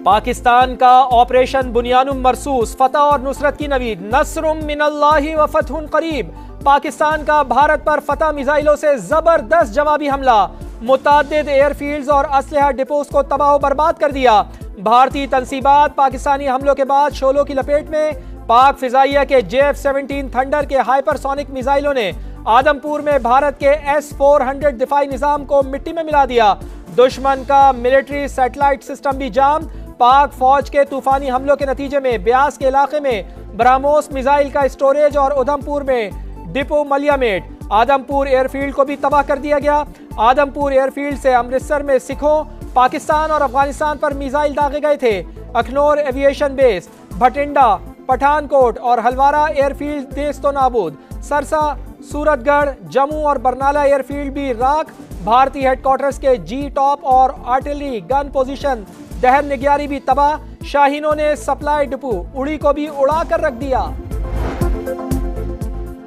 पाकिस्तान का ऑपरेशन बुनियानुम मरसूस, फतह और नुसरत की नवीद, नस्रुम मिनल्लाहि व फतहुन करीब। पाकिस्तान का भारत पर फतह मिसाइलों से जबरदस्त जवाबी हमला, मुतअद्दिद एयरफील्ड्स और असलहा डिपोज को तबाह बर्बाद कर दिया। भारतीय तंसीबात पाकिस्तानी हमलों के बाद शोलों की लपेट में। पाक फिजाइया के JF-17 थंडर के हाइपरसोनिक मिसाइलों ने आदमपुर में भारत के S-400 दिफाई निजाम को मिट्टी में मिला दिया। दुश्मन का मिलिट्री सैटेलाइट सिस्टम भी जाम। पाक फौज के तूफानी हमलों के नतीजे में ब्यास के इलाके में ब्रह्मोस मिसाइल का स्टोरेज और उधमपुर में डिपो मलियामेट। आदमपुर एयरफील्ड को भी तबाह कर दिया गया। आदमपुर एयरफील्ड से अमृतसर में सिखों, पाकिस्तान और अफगानिस्तान पर मिसाइल दागे गए थे। अखनौर एविएशन बेस, भटिंडा, पठानकोट और हलवारा एयरफील्ड देस्तो नाबूद। सरसा, सूरतगढ़, जम्मू और बरनाला एयरफील्ड भी राख। भारतीय हेडक्वार्टर्स के जी टॉप और आर्टिलरी गन पोजीशन दहर निग्यारी भी तबाह। शाहीनों ने सप्लाई डिपो उड़ी को भी उड़ा कर रख दिया।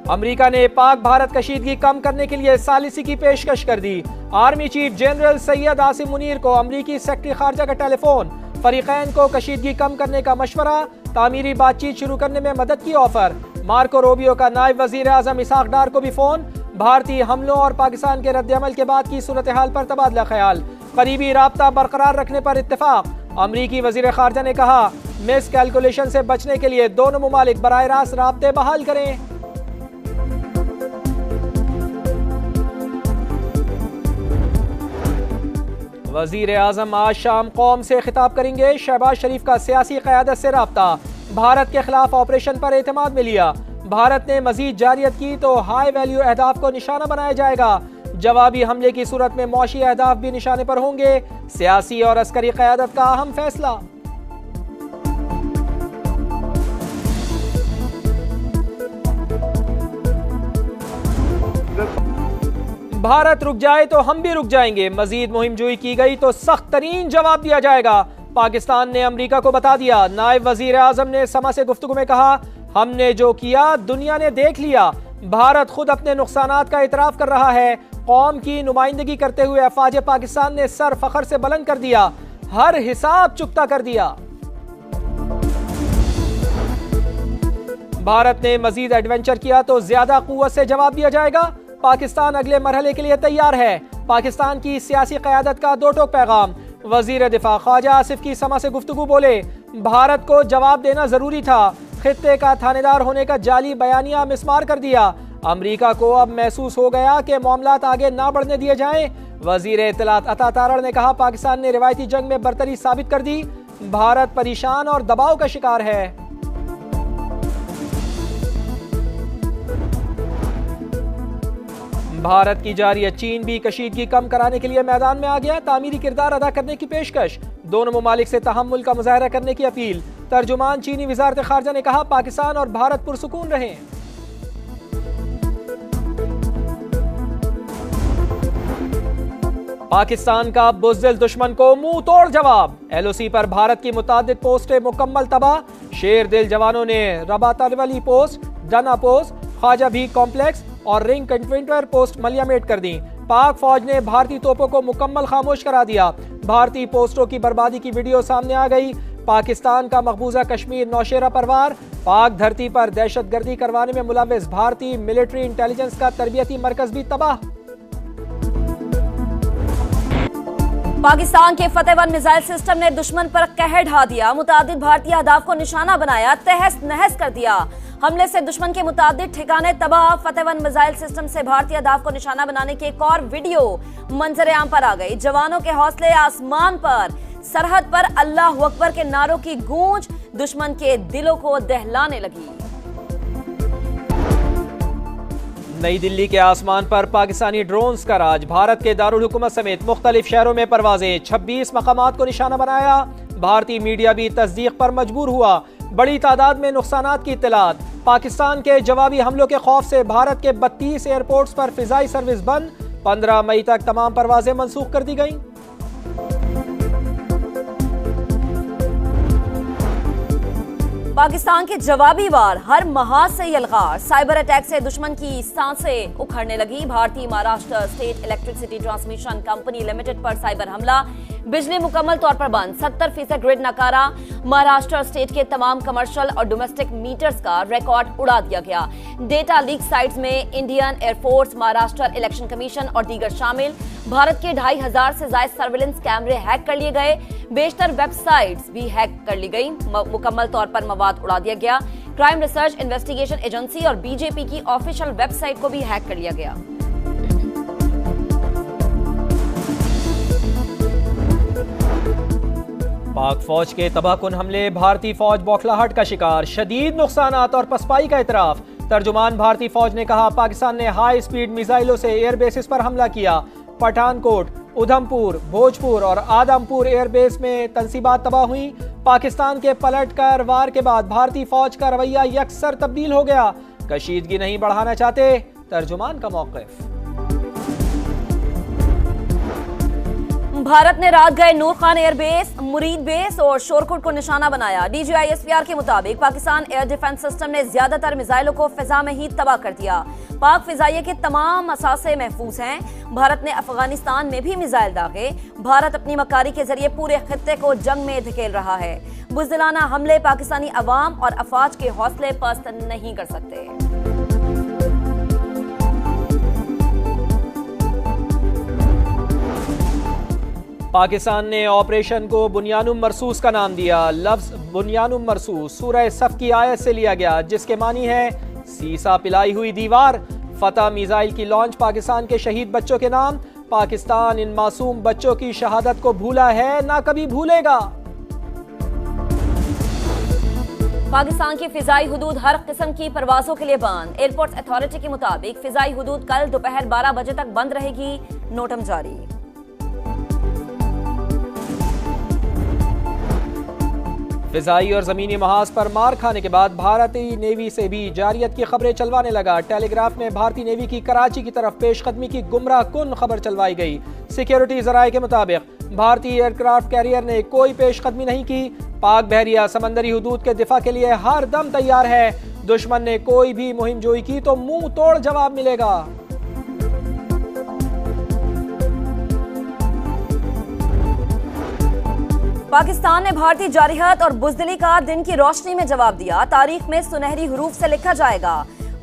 अमेरिका ने पाक भारत कशीदगी कम करने के लिए सालिसी की पेशकश कर दी। Army chief general Syed Asim Munir को अमरीकी सेक्रेटरी खारजा का टेलीफोन। फरीकैन को कशीदगी कम करने का मशवरा, तामीरी बातचीत शुरू करने में मदद की ऑफर। मार्को रूबियो का नायब वजीर आजम इसहाक डार को भी फोन। भारतीय हमलों और पाकिस्तान के रद्द-ए-अमल के बाद की सूरत हाल पर तबादला ख्याल। करीबी राब्ता बरकरार रखने पर इत्तेफाक। अमरीकी वजीर खारजा ने कहा मिस कैलकुलेशन से बचने के लिए दोनों मुमालिक बराह रास्त राब्ते बहाल करें। वजीर आजम आज शाम कौम से खिताब करेंगे। शहबाज शरीफ का सियासी क़यादत से राब्ता। भारत के खिलाफ ऑपरेशन पर एतमाद में लिया। भारत ने मजीद जारियत की तो हाई वैल्यू अहदाफ को निशाना बनाया जाएगा। जवाबी हमले की सूरत में मौशी अहदाफ भी निशाने पर होंगे। सियासी और अस्करी क़यादत का अहम फैसला। भारत रुक जाए तो हम भी रुक जाएंगे। मजीद मुहिम जोई की गई तो सख्त तरीन जवाब दिया जाएगा। पाकिस्तान ने अमेरिका को बता दिया। नायब वजीर आजम ने समा से गुफ्तगू में कहा हमने जो किया दुनिया ने देख लिया। भारत खुद अपने नुकसानात का इतराफ कर रहा है। कौम की नुमाइंदगी करते हुए अफवाज पाकिस्तान ने सर फखर से बुलंद कर दिया। हर हिसाब चुकता कर दिया। भारत ने मजीद एडवेंचर किया तो ज्यादा कुव्वत से जवाब दिया जाएगा। पाकिस्तान अगले मरहले के लिए तैयार है। पाकिस्तान की सियासी क़यादत का दो टोक पैगाम। वजीर दिफा ख्वाजा आसिफ की समा से गुफ्तगू बोले भारत को जवाब देना जरूरी था। खित्ते का थानेदार होने का जाली बयानिया मिसमार कर दिया। अमरीका को अब महसूस हो गया कि मामलात आगे ना बढ़ने दिए जाएं। वजीर इत्तलात अता तारड़ ने कहा पाकिस्तान ने रिवायती जंग में बरतरी साबित कर दी। भारत परेशान और दबाव का शिकार है। भारत की जारी चीन भी कशीदगी कम कराने के लिए मैदान में आ गया। तामीरी किरदार अदा करने की पेशकश। दोनों मुमालिक से तहम्मुल का मुजाहरा करने की अपील। तर्जुमान चीनी वजारत खारजा ने कहा पाकिस्तान और भारत पुरसुकून रहें। पाकिस्तान का बुज़दिल दुश्मन को मुंह तोड़ जवाब। LOC पर भारत की मुतादिद पोस्टें मुकम्मल तबाह। शेर दिल जवानों ने रबातारवली पोस्ट, डना पोस्ट, ख्वाजा भी कॉम्प्लेक्स और रिंग कंटेनर पोस्ट मलियामेट कर दी। पाक फौज ने भारतीय तोपों को मुकम्मल खामोश करा दिया। भारतीय पोस्टों की बर्बादी की वीडियो सामने आ गई। पाकिस्तान का मकबूजा कश्मीर नौशेरा परवार। पाक धरती पर दहशतगर्दी करवाने में मुलव्विस भारतीय मिलिट्री इंटेलिजेंस का तरबियती मरकज भी तबाह। पाकिस्तान के फतेह-1 मिसाइल सिस्टम ने दुश्मन पर कहर ढा दिया। मुतादिद भारतीय अहदाफ को निशाना बनाया, तहस नहस कर दिया। हमले से दुश्मन के मुतादिद ठिकाने तबाह। फतेह-1 मिसाइल सिस्टम से भारतीय अहदाफ को निशाना बनाने की एक और वीडियो मंजर आम पर आ गई। जवानों के हौसले आसमान पर। सरहद पर अल्लाह अकबर के नारों की गूंज दुश्मन के दिलों को दहलाने लगी। नई दिल्ली के आसमान पर पाकिस्तानी ड्रोन्स का राज। भारत के दारुल हुकूमत समेत मुख्तलिफ शहरों में परवाजें। 26 मकामात को निशाना बनाया। भारतीय मीडिया भी तस्दीक पर मजबूर हुआ। बड़ी तादाद में नुकसानात की इत्तलात। पाकिस्तान के जवाबी हमलों के खौफ से भारत के 32 एयरपोर्ट्स पर फिजाई सर्विस बंद। 15 मई तक तमाम परवाजें मनसूख कर दी गईं। पाकिस्तान के जवाबी वार हर महाज से यलगार। साइबर अटैक से दुश्मन की सांसें उखड़ने लगी। भारतीय Maharashtra state electricity transmission company limited पर साइबर हमला। बिजली मुकम्मल तौर पर बंद, 70% ग्रिड नकारा। महाराष्ट्र स्टेट के तमाम कमर्शियल और डोमेस्टिक मीटर्स का रिकॉर्ड उड़ा दिया गया। डेटा लीक साइट्स में Indian air force, Maharashtra election commission और दीगर शामिल। भारत के 2500 से ज्यादा सर्विलेंस कैमरे हैक कर लिए गए। बेशतर वेबसाइट्स भी हैक कर ली गई। मुकम्मल तौर पर मवाद उड़ा दिया गया। क्राइम रिसर्च इन्वेस्टिगेशन एजेंसी और बीजेपी की ऑफिशियल वेबसाइट को भी हैक कर लिया गया। पाक फौज के तबाहकुन हमले, भारतीय फौज बौखलाहट का शिकार, शदीद नुकसानात और पसपाई का इतराफ। तर्जुमान भारतीय फौज ने कहा, पाकिस्तान ने हाई स्पीड मिसाइलों से एयरबेसिस पर हमला किया। पठानकोट, उधमपुर, भोजपुर और आदमपुर एयरबेस में तंसीबात तबाह हुई। पाकिस्तान के पलटकर वार के बाद भारतीय फौज का रवैया यकसर तब्दील हो गया। कशीदगी नहीं बढ़ाना चाहते, तर्जुमान का मौक़िफ़। भारत ने रात गए नूर खान एयरबेस, मुरीद बेस और शोरकुट को निशाना बनाया। DGISPR के मुताबिक पाकिस्तान एयर डिफेंस सिस्टम ने ज्यादातर मिसाइलों को फिजा में ही तबाह कर दिया। पाक फिजाइये के तमाम असासे महफूज हैं। भारत ने अफगानिस्तान में भी मिसाइल दागे। भारत अपनी मकारी के जरिए पूरे खित्ते को जंग में धकेल रहा है। बुज़दिलाना हमले पाकिस्तानी अवाम और अफवाज के हौसले पस्त नहीं कर सकते। पाकिस्तान ने ऑपरेशन को बुनियानुम मरसूस का नाम दिया। लफ्ज बुनियानुम मरसूस सूरह सफ की आयत से लिया गया, जिसके मानी है सीसा पिलाई हुई दीवार। फतह मिसाइल की लॉन्च पाकिस्तान के शहीद बच्चों के नाम। पाकिस्तान इन मासूम बच्चों की शहादत को भूला है, ना कभी भूलेगा। पाकिस्तान की फिजाई हुदूद हर किस्म की परवाजों के लिए बंद। एयरपोर्ट अथॉरिटी के मुताबिक फिजाई हुदूद कल दोपहर 12 बजे तक बंद रहेगी। नोटम जारी। फिजाई और जमीनी महाज पर मार खाने के बाद भारतीय नेवी से भी जारियत की खबरें चलवाने लगा। टेलीग्राफ में भारतीय नेवी की कराची की तरफ पेशकदमी की गुमराह कुन खबर चलवाई गई। सिक्योरिटी जराये के मुताबिक भारतीय एयरक्राफ्ट कैरियर ने कोई पेशकदमी नहीं की। पाक बहरिया समंदरी हुदूद के दिफा के लिए हर दम तैयार है। दुश्मन ने कोई भी मुहिम जोई की तो मुंह तोड़ जवाब मिलेगा। पाकिस्तान ने भारतीय जारिहत और बुज़दिली का दिन की रोशनी में जवाब दिया। तारीख में सुनहरी हरूफ से लिखा जाएगा,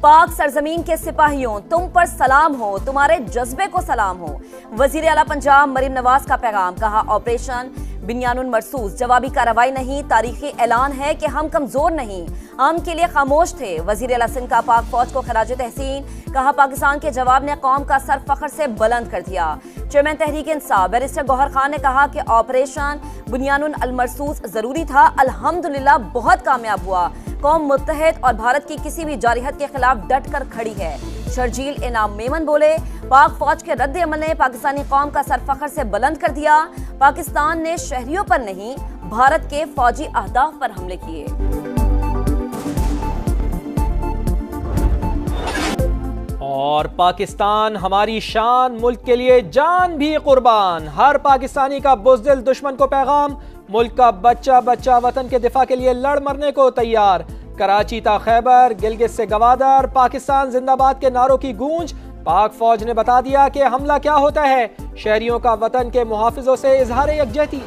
पाक सरजमीन के सिपाहियों, तुम पर सलाम हो, तुम्हारे जज्बे को सलाम हो। वजीर आला पंजाब मरीम नवाज का पैगाम, कहा ऑपरेशन बुनियानुल मरसूस जवाबी कार्रवाई नहीं, तारीखी ऐलान है कि हम कमजोर नहीं, हम के लिए खामोश थे। वजीर आला सिंध का पाक फौज को खराज तहसीन, कहा पाकिस्तान के जवाब ने कौम का सर फख्र से बुलंद कर दिया। चेयरमैन तहरीक इंसाफ बैरिस्टर गौहर खान ने कहा कि ऑपरेशन बुनियानुल मरसूस जरूरी था, अल्हम्दुलिल्लाह बहुत कामयाब हुआ। कौम मुत्तहिद और भारत की किसी भी जारिहत के खिलाफ डट कर खड़ी है। शर्जील इनाम मेमन बोले, पाक फौज के रद्द अमल ने पाकिस्तानी कौम का सर फख्र से बुलंद कर दिया। पाकिस्तान ने शहरियों पर नहीं, भारत के फौजी अहदाफ पर हमले किए। और पाकिस्तान हमारी शान, मुल्क के लिए जान भी कुर्बान। हर पाकिस्तानी का बुज़दिल दुश्मन को पैगाम, मुल्क का बच्चा बच्चा वतन के दिफा के लिए लड़ मरने को तैयार। कराची ता खैबर, गिलगित से गवादर, पाकिस्तान जिंदाबाद के नारों की गूंज। पाक फौज ने बता दिया कि हमला क्या होता है। शहरियों का वतन के मुहाफिजों से इजहार यकजहती।